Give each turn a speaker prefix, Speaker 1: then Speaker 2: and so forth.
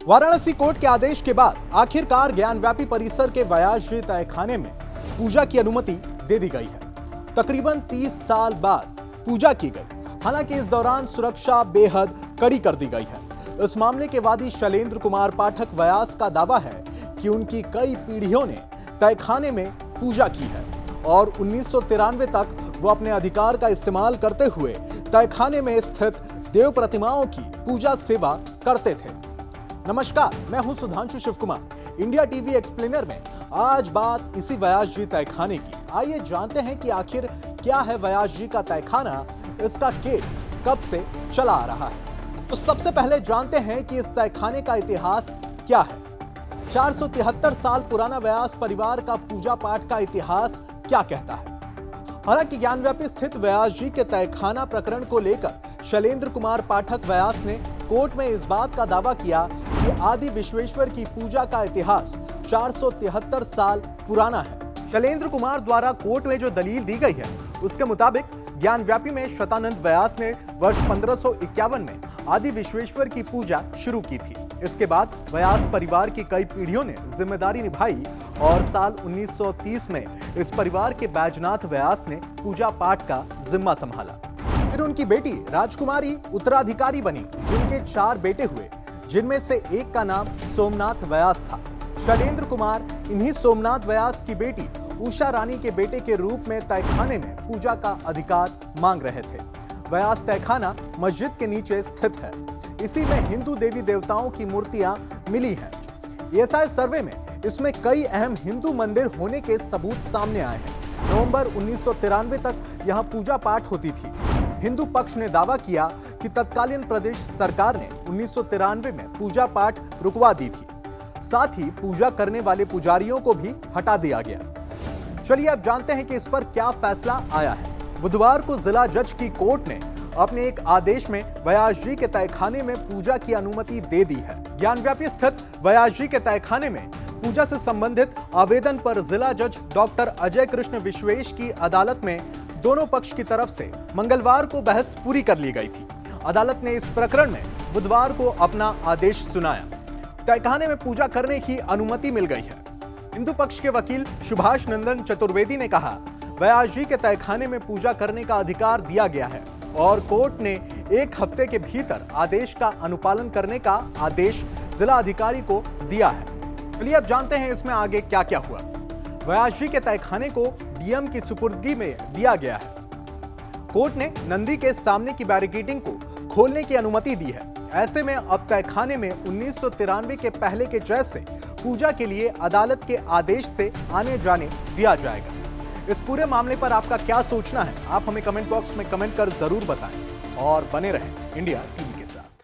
Speaker 1: Varanasi court के आदेश के बाद आखिरकार ज्ञानव्यापी परिसर के व्यासजी तहखाने में पूजा की अनुमति दे दी गई है। तकरीबन 30 साल बाद पूजा की गई। हालांकि इस दौरान सुरक्षा बेहद कड़ी कर दी गई है। इस मामले के वादी शैलेंद्र कुमार पाठक व्यास का दावा है कि उनकी कई पीढ़ियों ने तहखाने में पूजा की है और 1993 तक वो अपने अधिकार का इस्तेमाल करते हुए तहखाने में स्थित देव प्रतिमाओं की पूजा सेवा करते थे। नमस्कार, मैं हूं Sudhanshu Shiv Kumar. India TV explainer में आज बात इसी व्यासजी तहखाने की। आइए जानते हैं कि आखिर क्या है व्यासजी का तहखाना, इसका केस कब से चला आ रहा है। तो सबसे पहले जानते हैं कि इस तहखाने का इतिहास क्या है। 473 साल पुराना व्यास परिवार का पूजा पाठ का इतिहास क्या कहता है। हालांकि ज्ञानव्यापी स्थित व्यासजी के तहखाना प्रकरण को लेकर शैलेंद्र कुमार पाठक व्यास ने कोर्ट में इस बात का दावा किया कि आदि विश्वेश्वर की पूजा का इतिहास 473 साल पुराना है। शैलेंद्र कुमार द्वारा कोर्ट में जो दलील दी गई है उसके मुताबिक ज्ञानव्यापी में शतानंद व्यास ने वर्ष 1551 में आदि विश्वेश्वर की पूजा शुरू की थी। इसके बाद व्यास परिवार की कई पीढ़ियों ने जिम्मेदारी निभाई और साल 1930 में इस परिवार के बैजनाथ व्यास ने पूजा पाठ का जिम्मा संभाला। फिर उनकी बेटी राजकुमारी उत्तराधिकारी बनी, जिनके 4 बेटे हुए, जिनमें से एक का नाम सोमनाथ व्यास था। शैलेंद्र कुमार इन्हीं सोमनाथ व्यास की बेटी उषा रानी के बेटे के रूप में तहखाने में पूजा का अधिकार मांग रहे थे। व्यास तहखाना मस्जिद के नीचे स्थित है। इसी में हिंदू देवी देवताओं की मूर्तियां मिली हैं। ईएसआई सर्वे में इसमें कई अहम हिंदू मंदिर होने के सबूत सामने आए हैं। नवंबर 1993 तक यहां पूजा पाठ होती थी। हिंदू पक्ष ने दावा किया कि तत्कालीन प्रदेश सरकार ने 1993 में पूजा पाठ रुकवा दी थी। साथ ही पूजा करने वाले पुजारियों को भी हटा दिया गया। चलिए अब जानते हैं कि इस पर क्या फैसला आया है। बुधवार को जिला जज की कोर्ट ने अपने एक आदेश में व्यासजी के तहखाने में पूजा की अनुमति दे दी है। ज्ञानव्यापी स्थित व्यासजी के तहखाने में पूजा से संबंधित आवेदन पर जिला जज डॉक्टर अजय कृष्ण विश्वेश की अदालत में दोनों पक्ष की तरफ से मंगलवार को बहस पूरी कर ली गई थी। अदालत ने इस प्रकरण में बुधवार को अपना आदेश सुनाया। तहखाने में पूजा करने की अनुमति मिल गई है। हिंदू पक्ष के वकील सुभाष नंदन चतुर्वेदी ने कहा, व्यासजी के तहखाने में पूजा करने का अधिकार दिया गया है और कोर्ट ने 1 हफ्ते के भीतर आदेश का अनुपालन करने का आदेश जिला अधिकारी को दिया है। चलिए अब जानते हैं इसमें आगे क्या क्या हुआ। व्यासजी के तहखाने को डीएम की सुपुर्दगी में दिया गया है। कोर्ट ने नंदी के सामने की बैरिकेडिंग को खोलने की अनुमति दी है। ऐसे में अब तहखाने में 1993 के पहले के जैसे पूजा के लिए अदालत के आदेश से आने जाने दिया जाएगा। इस पूरे मामले पर आपका क्या सोचना है, आप हमें कमेंट बॉक्स में कमेंट कर जरूर बताएं और बने रहें इंडिया टीवी।